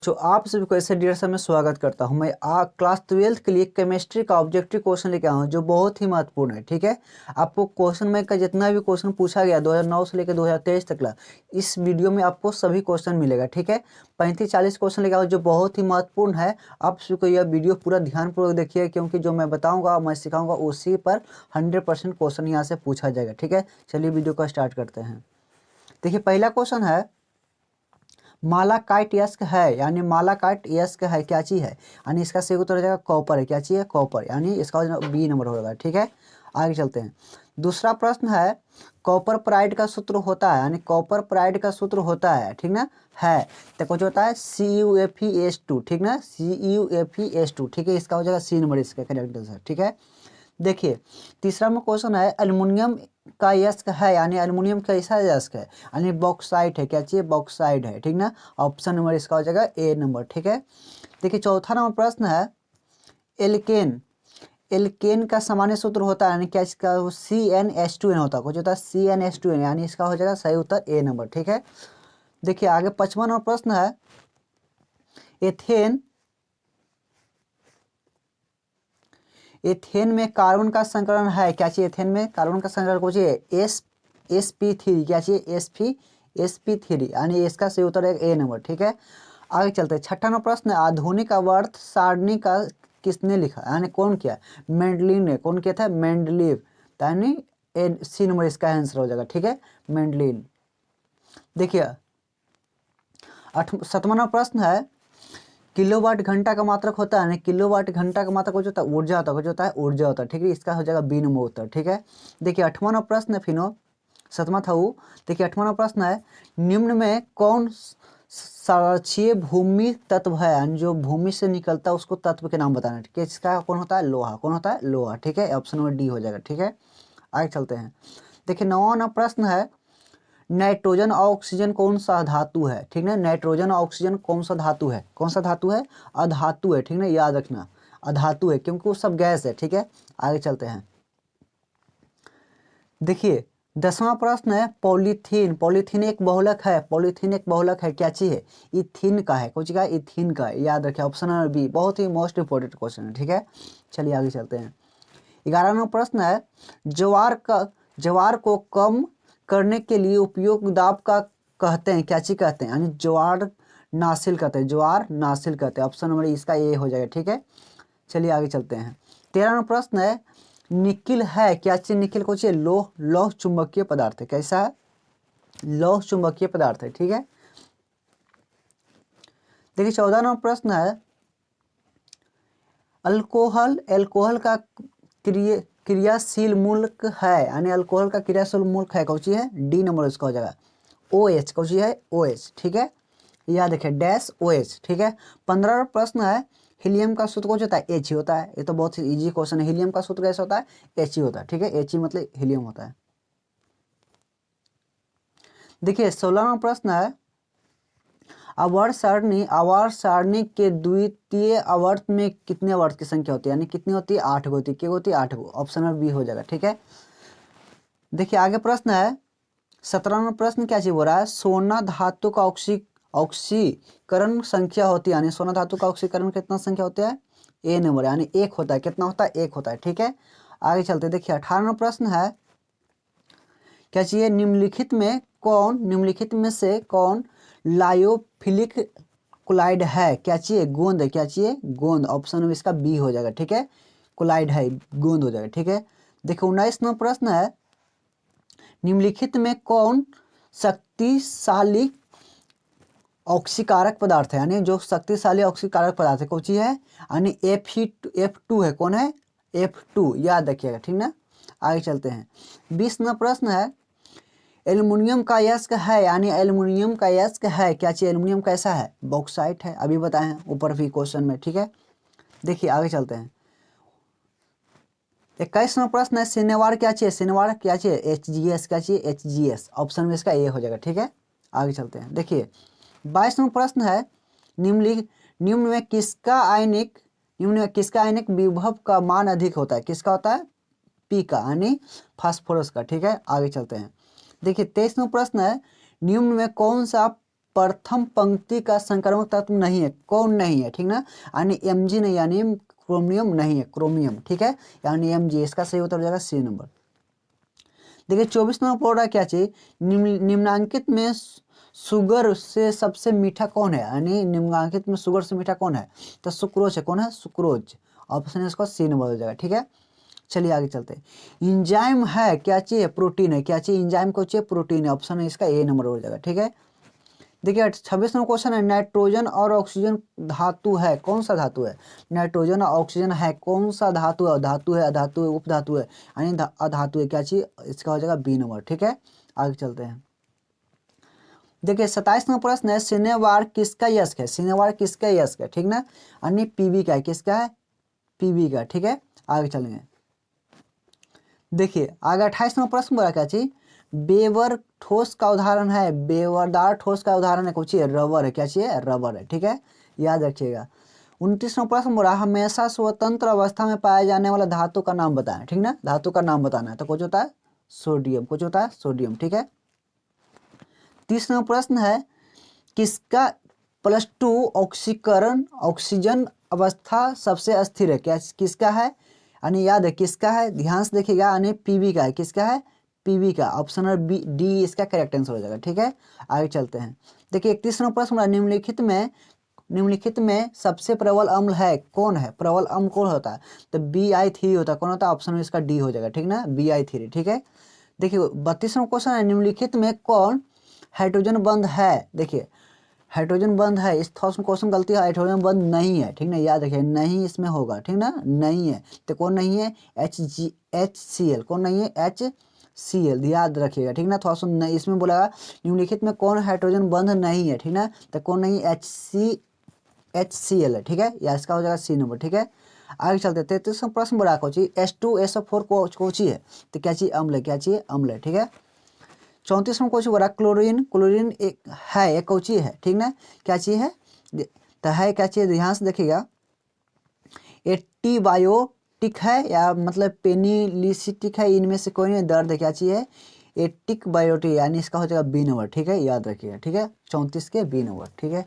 तो आप सभी को ऐसे डियर सर में स्वागत करता हूं। मैं क्लास 12th के लिए केमिस्ट्री का ऑब्जेक्टिव क्वेश्चन लेके आया हूं जो बहुत ही महत्वपूर्ण है। ठीक है, आपको क्वेश्चन बैंक का जितना भी क्वेश्चन पूछा गया 2009 से लेकर 2023 तक ला, इस वीडियो में आपको सभी क्वेश्चन मिलेगा। ठीक है, 35-40 क्वेश्चन लेके आया जो बहुत ही महत्वपूर्ण है। आप सभी को यह वीडियो पूरा ध्यानपूर्वक देखिए, क्योंकि जो मैं बताऊँगा मैं सिखाऊँगा उसी पर 100% क्वेश्चन यहाँ से पूछा जाएगा। ठीक है, चलिए वीडियो को स्टार्ट करते हैं। देखिए, पहला क्वेश्चन है मालाकाइट यस्क है, यानी मालाकाइट यस्क है क्या चीज़ है, यानी इसका सही उत्तर हो जाएगा कॉपर है। क्या चीज़ है? कॉपर, यानी इसका बी नंबर होगा। ठीक है, आगे चलते हैं। दूसरा प्रश्न है कॉपर प्राइड का सूत्र होता है, यानी कॉपर प्राइड का सूत्र होता है, ठीक ना, है तो कुछ होता है CuFeS2, ठीक ना, CuFeS2। ठीक है, इसका हो जाएगा सी नंबर इसका करेक्ट आंसर। ठीक है, देखिए तीसरा में क्वेश्चन है एल्युमिनियम का यस्क है, यानी एल्युमिनियम कैसा यस्क है, यानी बॉक्साइट है। क्या चाहिए? बॉक्साइट है। ठीक ना, ऑप्शन नंबर इसका हो जाएगा ए नंबर। ठीक है, देखिए चौथा नंबर प्रश्न है एल्केन, एल्केन का सामान्य सूत्र होता है, यानी क्या इसका CnH2n होता है, कुछ होता है CnH2n, यानी इसका हो जाएगा सही उत्तर ए नंबर। ठीक है, देखिए आगे पांचवा नंबर प्रश्न है एथेन, एथेन में कार्बन का संकरण है। क्या चाहिए? एथेन में कार्बन का संकरण को चाहिए sp3। क्या चाहिए? sp3, यानी इसका सही उत्तर है ए नंबर। ठीक है, आगे चलते हैं। छठा नंबर प्रश्न है आधुनिक आवर्त सारणी का किसने लिखा, यानी कौन किया? मेंडलीव ने। कौन किया था? मेंडलीव, यानी सी नंबर इसका आंसर हो जाएगा। ठीक है, मेंडलीव। देखिए सातवां नंबर प्रश्न है किलोवाट घंटा का मात्रक होता है, यानी किलोवाट घंटा का मात्रक कुछ होता है ऊर्जा होता है, कुछ होता है ऊर्जा होता है। ठीक है, इसका हो जाएगा बी नंबर उत्तर। ठीक है, देखिए आठवां नंबर प्रश्न है फिनो, सातवां था वो। देखिए आठवां नंबर प्रश्न है निम्न में कौन क्षारीय भूमि तत्व है, यानी जो भूमि से निकलता है उसको तत्व के नाम बताना है। ठीक है, इसका कौन होता है? लोहा। कौन होता है? लोहा। ठीक है, ऑप्शन नंबर डी हो जाएगा। ठीक है, आगे चलते हैं। देखिए नौवां नंबर प्रश्न है नाइट्रोजन और ऑक्सीजन कौन सा धातु है। ठीक है, नाइट्रोजन और ऑक्सीजन कौन सा धातु है? कौन सा धातु है? अधातु है। ठीक है, याद रखना अधातु है, क्योंकि वो सब गैस है। ठीक है, आगे चलते हैं। देखिए 10वां प्रश्न है पॉलीथीन, पॉलीथीन एक बहुलक है, पॉलीथीन एक बहुलक है। क्या चीज है? इथिन का है। कुछ का? इथिन का है, याद रखिए ऑप्शन नंबर बी, बहुत ही मोस्ट इंपोर्टेंट क्वेश्चन है। ठीक है, चलिए आगे चलते हैं। 11वां प्रश्न है ज्वार को कम करने के लिए उपयोग दाब का कहते हैं। क्या चीज कहते हैं? यानी ज्वार नासिल कहते हैं, ज्वार नासिल कहते हैं। ऑप्शन नंबर इसका ए हो जाएगा। ठीक है, चलिए आगे चलते हैं। 13वां प्रश्न है निकिल है। क्या चीज? निकिल को चाहिए लौह चुंबकीय पदार्थ है। कैसा है? लौह चुंबकीय पदार्थ है। ठीक है, देखिए 14 नंबर प्रश्न है अल्कोहल, एल्कोहल का क्रियाशील मूलक है, यानी अल्कोहल का क्रियाशील मूलक है। कौन सी है? डी नंबर इसका हो जाएगा OH। कौन सी है? OH। ठीक है, याद रखिए डैश OH। ठीक है, 15वां प्रश्न है हीलियम का सूत्र कौन होता है? He होता है। ये तो बहुत ही इजी क्वेश्चन है। हीलियम का सूत्र कैसा होता है? He होता है। ठीक है, He मतलब हीलियम होता है। देखिए 16वां प्रश्न है आवर्त सारणी के द्वितीय आवर्त में कितने आवर्त की संख्या होती है, यानी कितनी होती है? 8 होती है। क्या होती है? 8 ऑप्शन में बी हो जाएगा। ठीक है, देखिए आगे प्रश्न है 17वां प्रश्न क्या चीज हो रहा है सोना धातु का ऑक्सीकरण संख्या होती है, यानी सोना धातु का ऑक्सीकरण कितना संख्या होता है? ए नंबर, यानी एक होता है। कितना होता है? एक होता है। ठीक है, आगे चलते देखिए 18वां प्रश्न है क्या चाहिए निम्नलिखित में से कौन लायोफिलिक कोलाइड है? क्या चाहिए? गोंद है। क्या चाहिए? गोंद, ऑप्शन में इसका बी हो जाएगा। ठीक है, कोलाइड है, गोंद हो जाएगा। ठीक है, देखो 19वां प्रश्न है निम्नलिखित में कौन शक्तिशाली ऑक्सीकारक पदार्थ है, यानी जो शक्तिशाली ऑक्सीकारक पदार्थ है कौन सी है? यानी F2 है। कौन है? F2, याद रखिएगा। ठीक ना, आगे चलते हैं। 20वां प्रश्न है एल्युमिनियम का यस्क है, यानी एल्युमिनियम का यस्क है। क्या चाहिए? एल्युमिनियम कैसा है? बॉक्साइट है, अभी बताए हैं ऊपर भी क्वेश्चन में। ठीक है, देखिए आगे चलते हैं। 21वां प्रश्न है शनिवार क्या चाहिए? शनिवार क्या चाहिए? HGS। क्या चाहिए? HGS, ऑप्शन में इसका ए हो जाएगा। ठीक है, आगे चलते हैं। देखिए 22वां प्रश्न है निम्न में किसका आयनिक विभव का मान अधिक होता है? किसका होता है? पी का, यानी फास्फोरस का। ठीक है, आगे चलते हैं। देखिए 23वां प्रश्न है निम्न में कौन सा प्रथम पंक्ति का संक्रामक तत्व नहीं है। कौन नहीं है, ठीक ना, यानी Mg नहीं, यानी क्रोमियम नहीं है, क्रोमियम, ठीक है, यानी Mg। इसका सही उत्तर हो जाएगा सी नंबर। देखिए 24 नंबर पढ़ रहा है क्या चीज, निम्नांकित में शुगर से सबसे मीठा कौन है, यानी निम्नांकित में शुगर से मीठा कौन है, तो सुक्रोज है। कौन है, सुक्रोज। ऑप्शन है इसका सी नंबर हो जाएगा, ठीक है। चलिए आगे चलते हैं। इंजाइम है क्या चीज है, प्रोटीन है। क्या चीज इंजाइम को चाहिए, प्रोटीन है। ऑप्शन है इसका ए नंबर हो जाएगा, ठीक है। देखिए 26 नंबर क्वेश्चन है, नाइट्रोजन और ऑक्सीजन धातु है, कौन सा धातु है। नाइट्रोजन और ऑक्सीजन है, कौन सा धातु है, धातु है, अधातु है, उपधातु है, यानी अधातु है। क्या चीज, इसका हो जाएगा बी नंबर, ठीक है। आगे चलते हैं। देखिए 27 नंबर प्रश्न है, सिनेवार किसका यस्क है, सिनेवार किसका यस्क है, ठीक ना, यानी पीबी का है। किसका है, पीबी का, ठीक है। आगे चलेंगे। देखिए आगे 28 नंबर प्रश्न बोला क्या चीज, बेवर ठोस का उदाहरण है, बेवरदार ठोस का उदाहरण है, कुछ रबर है। क्या चाहिए, रबर है, ठीक है, याद रखिएगा। 29 नंबर प्रश्न बोला, हमेशा स्वतंत्र अवस्था में पाए जाने वाला धातु का नाम बताएं, ठीक ना, धातु का नाम बताना है। तो कुछ होता है सोडियम, कुछ होता है सोडियम, ठीक है। 30 नंबर प्रश्न है, किसका +2 ऑक्सीकरण ऑक्सीजन अवस्था सबसे अस्थिर है। क्या किसका है, यानी याद है किसका है, ध्यान से देखिएगा, यानी पीबी का है। किसका है, पीबी का। ऑप्शन है बी, डी इसका करेक्ट आंसर हो जाएगा, ठीक है। आगे चलते हैं। देखिए 31 नंबर प्रश्न, निम्नलिखित में सबसे प्रबल अम्ल है, कौन है, प्रबल अम्ल कौन होता है, तो Bi3 होता है। कौन होता है, ऑप्शन में इसका डी हो जाएगा, ठीक ना, Bi3, ठीक है। देखिए 32 नंबर क्वेश्चन है, निम्नलिखित में कौन हाइड्रोजन बंध है। देखिए हाइड्रोजन बंध है, इस क्वेश्चन गलती है, हाइड्रोजन बंध नहीं है, ठीक ना, याद रखिए, नहीं इसमें होगा, ठीक ना, नहीं है। तो कौन नहीं है, HCl। कौन नहीं है, HCl, याद रखिएगा, ठीक ना। थोड़ा सा नहीं इसमें बोला निम्नलिखित में कौन हाइड्रोजन बंध नहीं है, ठीक ना, तो कौन नहीं, HCl है, ठीक है, या इसका हो जाएगा सी नंबर, ठीक है। आगे चलते 33 प्रश्न बोला कोची H2SO4 कोची है, तो क्या चाहिए, अम्ल है। क्या चाहिए, अम्ल है, ठीक है। 34 में क्वेश्चन बोला, क्लोरीन एक है, एक कौची है, ठीक ना, क्या चीज है, तो है क्या चीज, ध्यान से देखिएगा, एंटीबायोटिक है या मतलब पेनिलिसिटिक है, इनमें से कोई नहीं, दर्द है। क्या चीज है, एटिक बायोटिक, यानी इसका हो जाएगा बी नंबर, ठीक है, याद रखिएगा, ठीक है, 34 के बी नंबर, ठीक है।